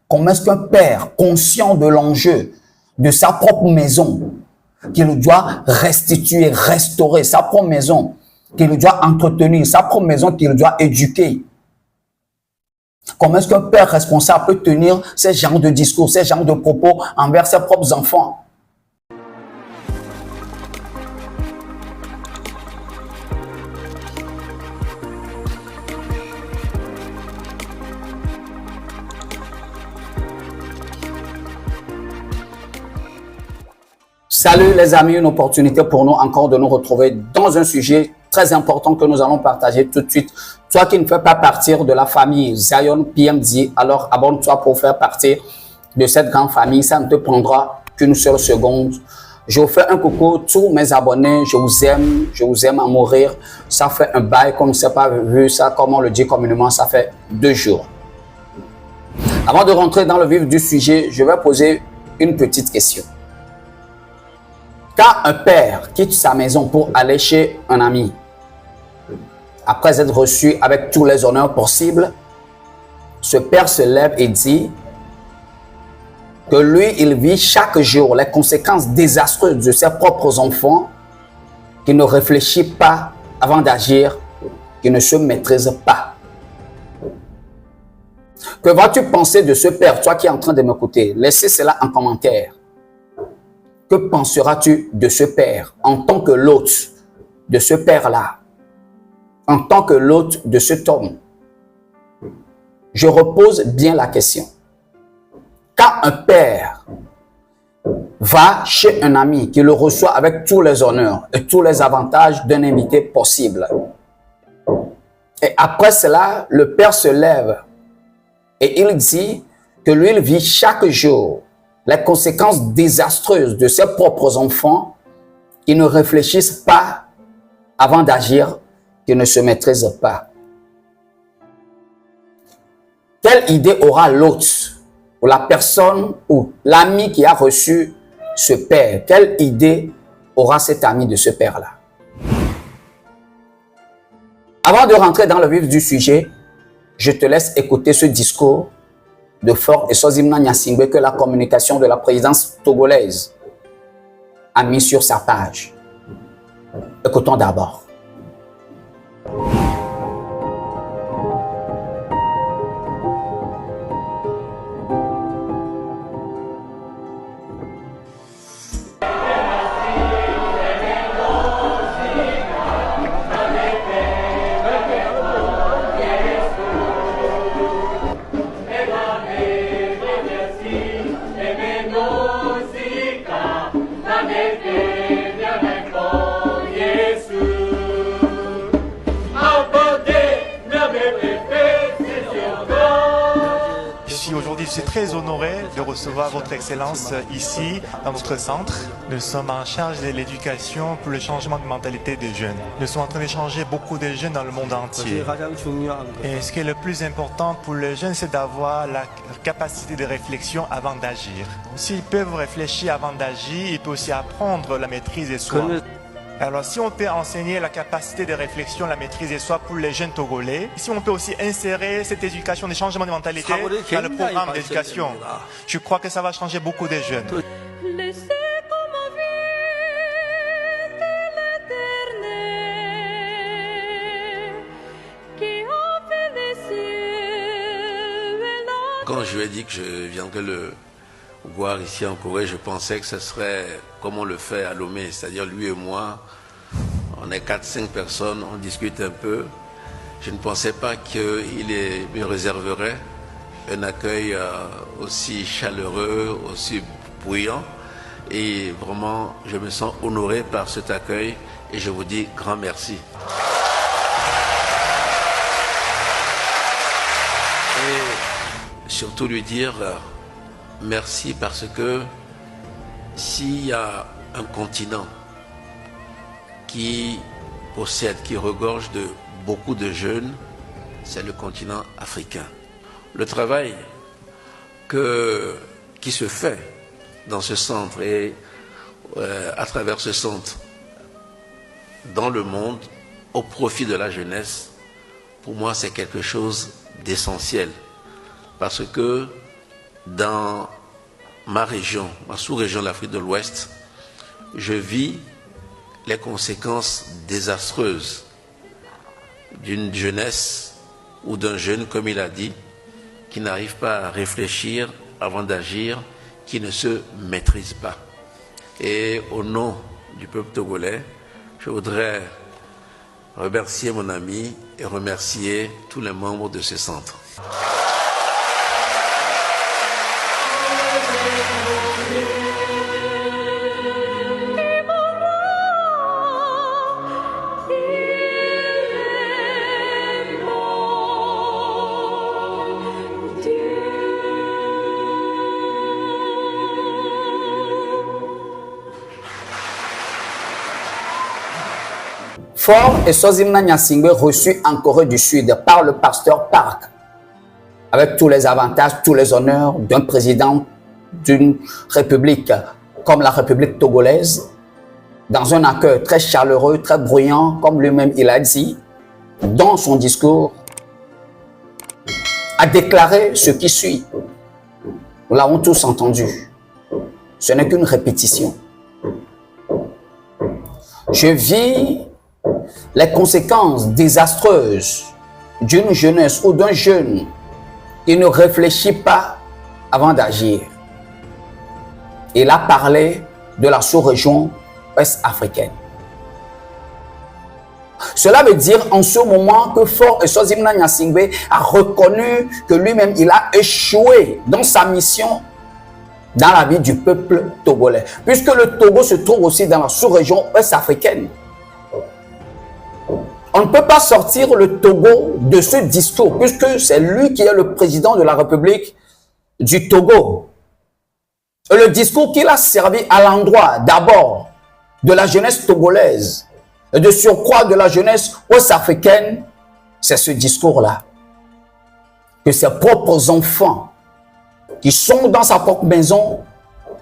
Comment est-ce qu'un père, conscient de l'enjeu de sa propre maison, qu'il doit restituer, restaurer sa propre maison, qu'il doit entretenir, sa propre maison qu'il doit éduquer. Comment est-ce qu'un père responsable peut tenir ces genres de discours, ces genres de propos envers ses propres enfants? Salut les amis, une opportunité pour nous encore de nous retrouver dans un sujet très important que nous allons partager tout de suite. Toi qui ne fais pas partie de la famille Zion PMD, alors abonne-toi pour faire partie de cette grande famille. Ça ne te prendra qu'une seule seconde. Je vous fais un coucou à tous mes abonnés. Je vous aime à mourir. Ça fait un bail, comme je n'ai pas vu ça, comme on le dit communément, ça fait 2 jours. Avant de rentrer dans le vif du sujet, je vais poser une petite question. Quand un père quitte sa maison pour aller chez un ami, après être reçu avec tous les honneurs possibles, ce père se lève et dit que lui, il vit chaque jour les conséquences désastreuses de ses propres enfants, qu'il ne réfléchit pas avant d'agir, qu'il ne se maîtrise pas. Que vas-tu penser de ce père, toi qui es en train de m'écouter? Laissez cela en commentaire. Que penseras-tu de ce père en tant que l'hôte de ce père-là, en tant que l'hôte de cet homme? Je repose bien la question. Quand un père va chez un ami qui le reçoit avec tous les honneurs et tous les avantages d'un invité possible, et après cela, le père se lève et il dit que lui, il vit chaque jour les conséquences désastreuses de ses propres enfants, qui ne réfléchissent pas avant d'agir, qui ne se maîtrisent pas. Quelle idée aura l'hôte, ou la personne, ou l'ami qui a reçu ce père? Quelle idée aura cet ami de ce père-là? Avant de rentrer dans le vif du sujet, je te laisse écouter ce discours de Faure Eswazimna Gnassingbé que la communication de la présidence togolaise a mis sur sa page. Écoutons d'abord. Je suis très honoré de recevoir votre Excellence ici, dans notre centre. Nous sommes en charge de l'éducation pour le changement de mentalité des jeunes. Nous sommes en train d'échanger beaucoup de jeunes dans le monde entier. Et ce qui est le plus important pour les jeunes, c'est d'avoir la capacité de réflexion avant d'agir. S'ils peuvent réfléchir avant d'agir, ils peuvent aussi apprendre la maîtrise de soi. Alors, si on peut enseigner la capacité de réflexion, la maîtrise de soi pour les jeunes Togolais, si on peut aussi insérer cette éducation des changements de mentalité dans le programme d'éducation, je crois que ça va changer beaucoup de jeunes. Quand je lui ai dit que je viendrais le voir ici en Corée, je pensais que ce serait comme on le fait à Lomé, c'est-à-dire lui et moi, on est 4-5 personnes, on discute un peu. Je ne pensais pas qu'il me réserverait un accueil aussi chaleureux, aussi bruyant. Et vraiment, je me sens honoré par cet accueil et je vous dis grand merci. Et surtout lui dire merci parce que s'il y a un continent qui possède, qui regorge de beaucoup de jeunes, c'est le continent africain. Le travail qui se fait dans ce centre et à travers ce centre dans le monde au profit de la jeunesse, pour moi c'est quelque chose d'essentiel parce que dans ma région, ma sous-région de l'Afrique de l'Ouest, je vis les conséquences désastreuses d'une jeunesse ou d'un jeune, comme il a dit, qui n'arrive pas à réfléchir avant d'agir, qui ne se maîtrise pas. Et au nom du peuple togolais, je voudrais remercier mon ami et remercier tous les membres de ce centre. Faure Eswazimna Nyasingbe reçu en Corée du Sud par le pasteur Park, avec tous les avantages, tous les honneurs d'un président d'une république comme la République togolaise, dans un accueil très chaleureux, très bruyant, comme lui-même il a dit, dans son discours, a déclaré ce qui suit. Nous l'avons tous entendu. Ce n'est qu'une répétition. Je vis les conséquences désastreuses d'une jeunesse ou d'un jeune qui ne réfléchit pas avant d'agir. Il a parlé de la sous-région ouest-africaine. Cela veut dire en ce moment que Faure Eswazimna Nyasingbe a reconnu que lui-même il a échoué dans sa mission dans la vie du peuple togolais. Puisque le Togo se trouve aussi dans la sous-région ouest-africaine. On ne peut pas sortir le Togo de ce discours, puisque c'est lui qui est le président de la République du Togo. Et le discours qu'il a servi à l'endroit, d'abord, de la jeunesse togolaise, et de surcroît de la jeunesse ouest-africaine, c'est ce discours-là. Que ses propres enfants, qui sont dans sa propre maison,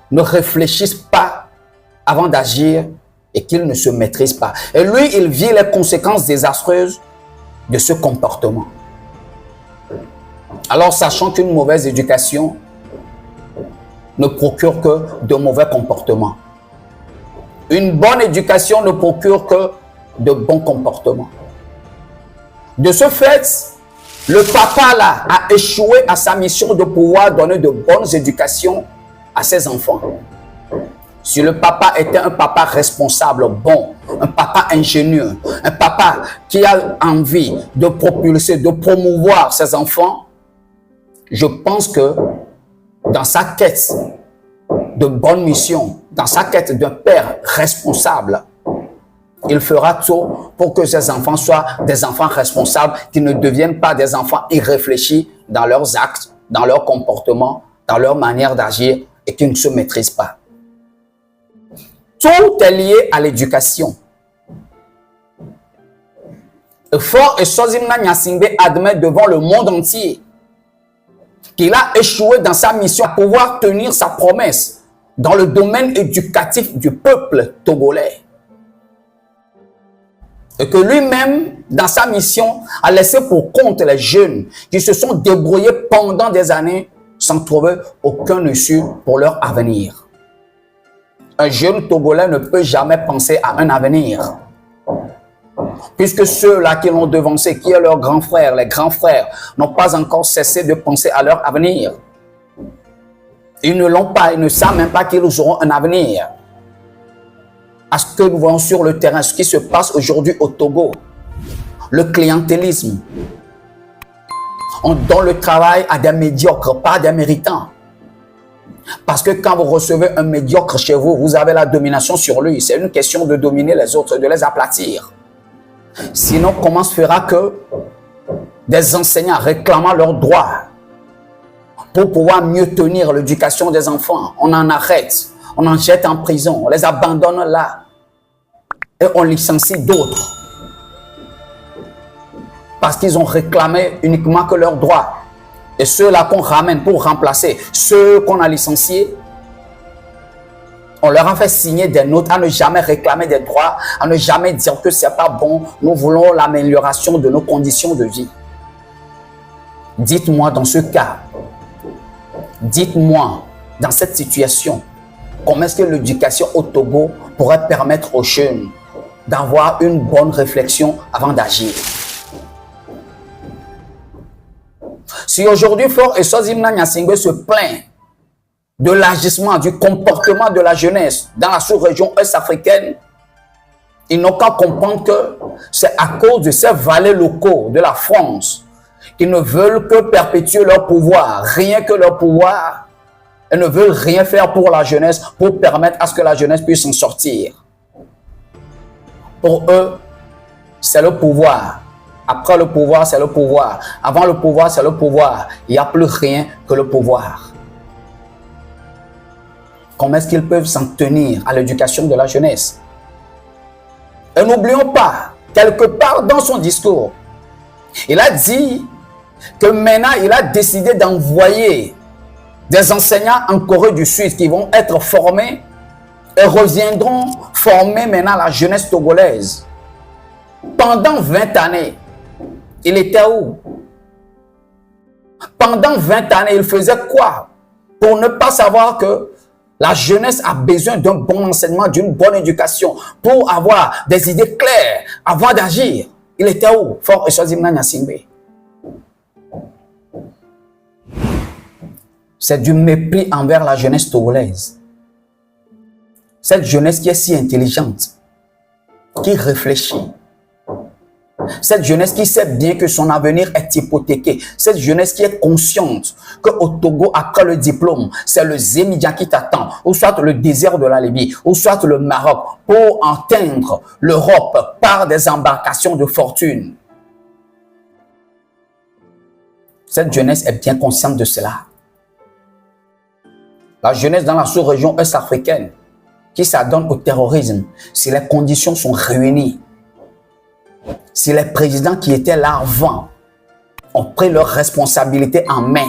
ne réfléchissent pas avant d'agir, et qu'il ne se maîtrise pas. Et lui, il vit les conséquences désastreuses de ce comportement. Alors, sachant qu'une mauvaise éducation ne procure que de mauvais comportements. Une bonne éducation ne procure que de bons comportements. De ce fait, le papa là a échoué à sa mission de pouvoir donner de bonnes éducations à ses enfants. Si le papa était un papa responsable, bon, un papa ingénieux, un papa qui a envie de propulser, de promouvoir ses enfants, je pense que dans sa quête de bonne mission, dans sa quête d'un père responsable, il fera tout pour que ses enfants soient des enfants responsables, qui ne deviennent pas des enfants irréfléchis dans leurs actes, dans leur comportement, dans leur manière d'agir et qui ne se maîtrisent pas. Tout est lié à l'éducation. Faure Eswazimna Nyasingbe admet devant le monde entier qu'il a échoué dans sa mission à pouvoir tenir sa promesse dans le domaine éducatif du peuple togolais. Et que lui-même, dans sa mission, a laissé pour compte les jeunes qui se sont débrouillés pendant des années sans trouver aucun issue pour leur avenir. Un jeune Togolais ne peut jamais penser à un avenir. Puisque ceux-là qui l'ont devancé, qui est leur grand frère, les grands frères, n'ont pas encore cessé de penser à leur avenir. Ils ne l'ont pas, ils ne savent même pas qu'ils auront un avenir. À ce que nous voyons sur le terrain, ce qui se passe aujourd'hui au Togo, le clientélisme. On donne le travail à des médiocres, pas à des méritants. Parce que quand vous recevez un médiocre chez vous, vous avez la domination sur lui. C'est une question de dominer les autres, de les aplatir. Sinon, comment se fera que des enseignants réclamant leurs droits pour pouvoir mieux tenir l'éducation des enfants, on en arrête, on en jette en prison, on les abandonne là et on licencie d'autres parce qu'ils ont réclamé uniquement que leurs droits. Et ceux-là qu'on ramène pour remplacer ceux qu'on a licenciés, on leur a fait signer des notes à ne jamais réclamer des droits, à ne jamais dire que c'est pas bon, nous voulons l'amélioration de nos conditions de vie. Dites-moi dans ce cas, Dites-moi, dans cette situation, comment est-ce que l'éducation au Togo pourrait permettre aux jeunes d'avoir une bonne réflexion avant d'agir? Si aujourd'hui Fort et Sozimna Nyasingbe se plaint de l'agissement, du comportement de la jeunesse dans la sous-région est-africaine, ils n'ont qu'à comprendre que c'est à cause de ces valets locaux de la France qui ne veulent que perpétuer leur pouvoir, rien que leur pouvoir. Ils ne veulent rien faire pour la jeunesse, pour permettre à ce que la jeunesse puisse s'en sortir. Pour eux, c'est le pouvoir. Après le pouvoir, c'est le pouvoir. Avant le pouvoir, c'est le pouvoir. Il n'y a plus rien que le pouvoir. Comment est-ce qu'ils peuvent s'en tenir à l'éducation de la jeunesse? Et n'oublions pas, quelque part dans son discours, il a dit que maintenant, il a décidé d'envoyer des enseignants en Corée du Sud qui vont être formés et reviendront former maintenant la jeunesse togolaise. Pendant 20 années, il était où? Pendant 20 années, il faisait quoi pour ne pas savoir que la jeunesse a besoin d'un bon enseignement, d'une bonne éducation, pour avoir des idées claires avant d'agir? Il était où? Fort et Sozimna Nyasingbe. C'est du mépris envers la jeunesse togolaise. Cette jeunesse qui est si intelligente, qui réfléchit. Cette jeunesse qui sait bien que son avenir est hypothéqué. Cette jeunesse qui est consciente qu'au Togo, après le diplôme, c'est le Zémidia qui t'attend, ou soit le désert de la Libye, ou soit le Maroc, pour atteindre l'Europe par des embarcations de fortune. Cette jeunesse est bien consciente de cela. La jeunesse dans la sous-région est-africaine qui s'adonne au terrorisme, si les conditions sont réunies, si les présidents qui étaient là avant ont pris leurs responsabilités en main,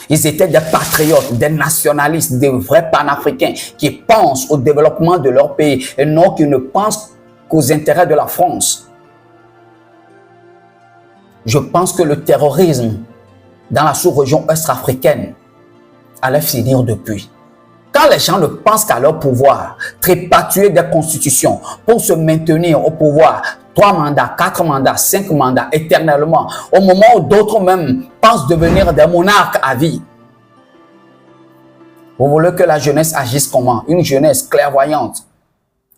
ils étaient des patriotes, des nationalistes, des vrais panafricains qui pensent au développement de leur pays et non qui ne pensent qu'aux intérêts de la France. Je pense que le terrorisme dans la sous-région est-africaine allait finir depuis. Quand les gens ne pensent qu'à leur pouvoir, trépatuer des constitutions pour se maintenir au pouvoir, 3 mandats, 4 mandats, 5 mandats, éternellement, au moment où d'autres même pensent devenir des monarques à vie. Vous voulez que la jeunesse agisse comment? Une jeunesse clairvoyante,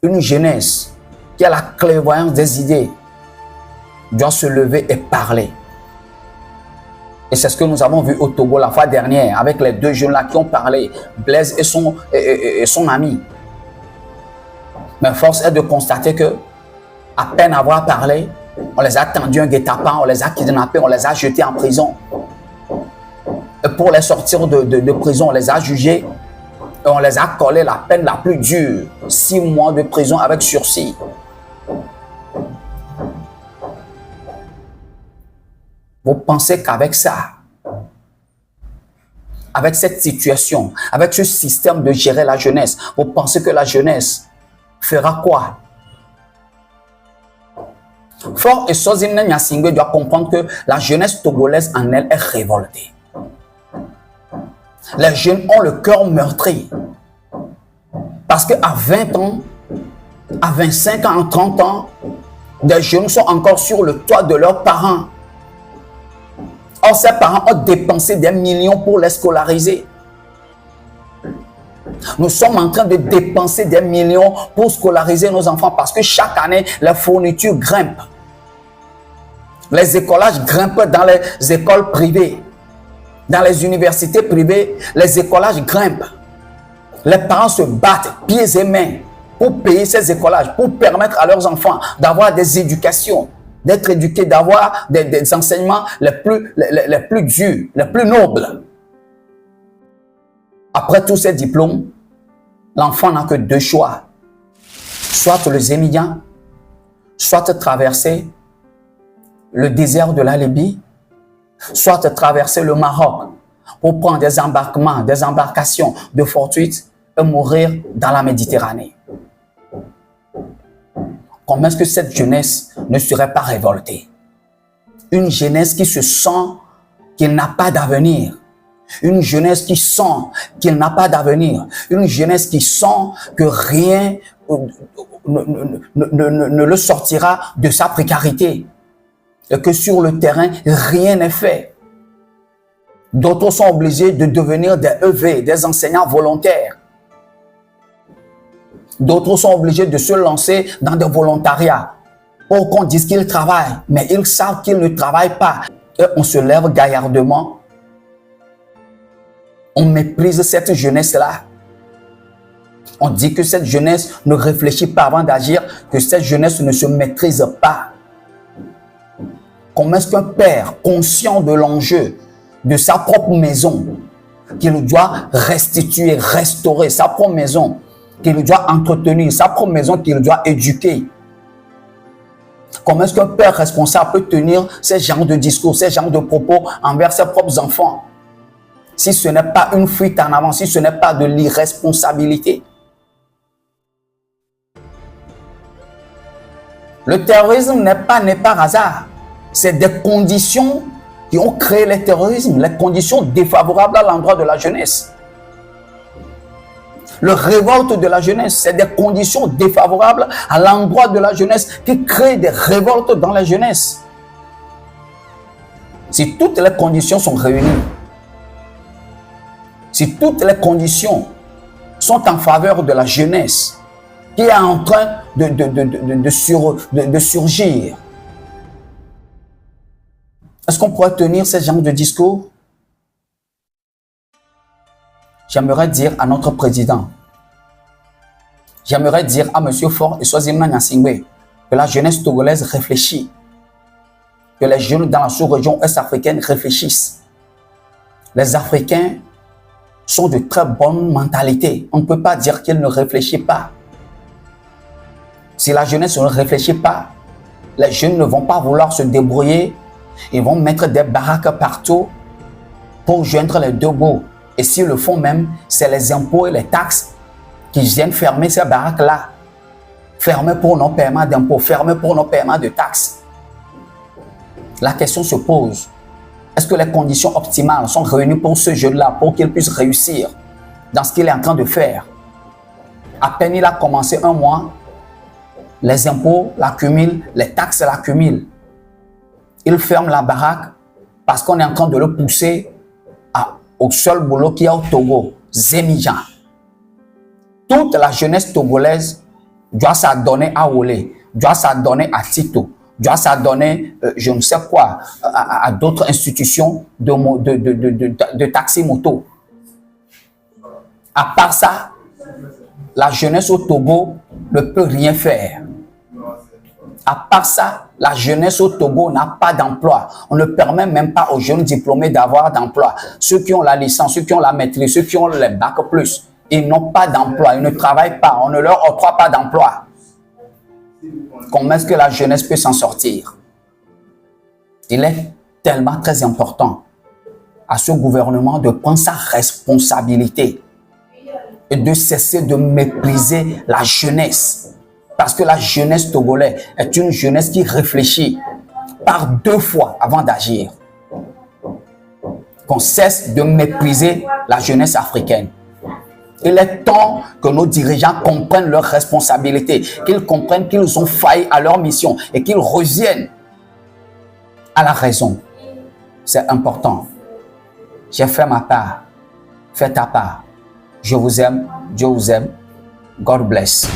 une jeunesse qui a la clairvoyance des idées, doit se lever et parler. Et c'est ce que nous avons vu au Togo la fois dernière avec les 2 jeunes là qui ont parlé, Blaise et son ami. Mais force est de constater que, à peine avoir parlé, on les a tendus un guet-apens, on les a kidnappés, on les a jetés en prison. Et pour les sortir de prison, on les a jugés et on les a collé la peine la plus dure, 6 mois de prison avec sursis. Vous pensez qu'avec ça, avec cette situation, avec ce système de gérer la jeunesse, vous pensez que la jeunesse fera quoi? Fort et Sozimna Nyasingbe doit comprendre que la jeunesse togolaise en elle est révoltée. Les jeunes ont le cœur meurtri. Parce qu'à 20 ans, à 25 ans, à 30 ans, des jeunes sont encore sur le toit de leurs parents. Or, ses parents ont dépensé des millions pour les scolariser. Nous sommes en train de dépenser des millions pour scolariser nos enfants parce que chaque année, les fournitures grimpent. Les écolages grimpent dans les écoles privées. Dans les universités privées, les écolages grimpent. Les parents se battent pieds et mains pour payer ces écolages, pour permettre à leurs enfants d'avoir des éducations, d'être éduqués, d'avoir des enseignements les plus durs, les plus nobles. Après tous ces diplômes, l'enfant n'a que 2 choix. Soit le Zémidia, soit traverser le désert de la Libye, soit traverser le Maroc pour prendre des embarquements, des embarcations de fortuite et mourir dans la Méditerranée. Comment est-ce que cette jeunesse ne serait pas révoltée? Une jeunesse qui se sent qu'elle n'a pas d'avenir. Une jeunesse qui sent qu'il n'a pas d'avenir. Une jeunesse qui sent que rien ne le sortira de sa précarité. Et que sur le terrain, rien n'est fait. D'autres sont obligés de devenir des EV, des enseignants volontaires. D'autres sont obligés de se lancer dans des volontariats pour qu'on dise qu'ils travaillent, mais ils savent qu'ils ne travaillent pas. Et on se lève gaillardement. On méprise cette jeunesse-là. On dit que cette jeunesse ne réfléchit pas avant d'agir, que cette jeunesse ne se maîtrise pas. Comment est-ce qu'un père, conscient de l'enjeu de sa propre maison, qu'il doit restituer, restaurer sa propre maison, qu'il doit entretenir, sa propre maison qu'il doit éduquer. Comment est-ce qu'un père responsable peut tenir ces genres de discours, ces genres de propos envers ses propres enfants? Si ce n'est pas une fuite en avant, si ce n'est pas de l'irresponsabilité. Le terrorisme n'est pas né par hasard. C'est des conditions qui ont créé le terrorisme, les conditions défavorables à l'endroit de la jeunesse. Le révolte de la jeunesse, c'est des conditions défavorables à l'endroit de la jeunesse qui créent des révoltes dans la jeunesse. Si toutes les conditions sont réunies, si toutes les conditions sont en faveur de la jeunesse qui est en train de surgir, est-ce qu'on pourrait tenir ce genre de discours? J'aimerais dire à notre président, j'aimerais dire à M. Faure et Swazimana Nyassingbe que la jeunesse togolaise réfléchit, que les jeunes dans la sous-région est-africaine réfléchissent. Les Africains sont de très bonne mentalité. On ne peut pas dire qu'ils ne réfléchissent pas. Si la jeunesse ne réfléchit pas, les jeunes ne vont pas vouloir se débrouiller. Ils vont mettre des baraques partout pour joindre les deux bouts. Et s'ils le font même, c'est les impôts et les taxes qui viennent fermer ces baraques-là. Fermer pour nos paiements d'impôts, fermer pour nos paiements de taxes. La question se pose. Est-ce que les conditions optimales sont réunies pour ce jeune-là, pour qu'il puisse réussir dans ce qu'il est en train de faire? À peine il a commencé un mois, les impôts l'accumulent, les taxes l'accumulent. Il ferme la baraque parce qu'on est en train de le pousser au seul boulot qu'il y a au Togo, Zémijan. Toute la jeunesse togolaise doit s'adonner à Olé, doit s'adonner à Tito, doit s'adonner, je ne sais quoi, à d'autres institutions de taxi-moto. À part ça, la jeunesse au Togo ne peut rien faire. À part ça, la jeunesse au Togo n'a pas d'emploi. On ne permet même pas aux jeunes diplômés d'avoir d'emploi. Ceux qui ont la licence, ceux qui ont la maîtrise, ceux qui ont les bacs plus, ils n'ont pas d'emploi, ils ne travaillent pas, on ne leur octroie pas d'emploi. Comment est-ce que la jeunesse peut s'en sortir? Il est tellement très important à ce gouvernement de prendre sa responsabilité et de cesser de mépriser la jeunesse. Parce que la jeunesse togolaise est une jeunesse qui réfléchit par deux fois avant d'agir. Qu'on cesse de mépriser la jeunesse africaine. Il est temps que nos dirigeants comprennent leurs responsabilités, qu'ils comprennent qu'ils ont failli à leur mission et qu'ils reviennent à la raison. C'est important. J'ai fait ma part. Fais ta part. Je vous aime. Dieu vous aime. God bless.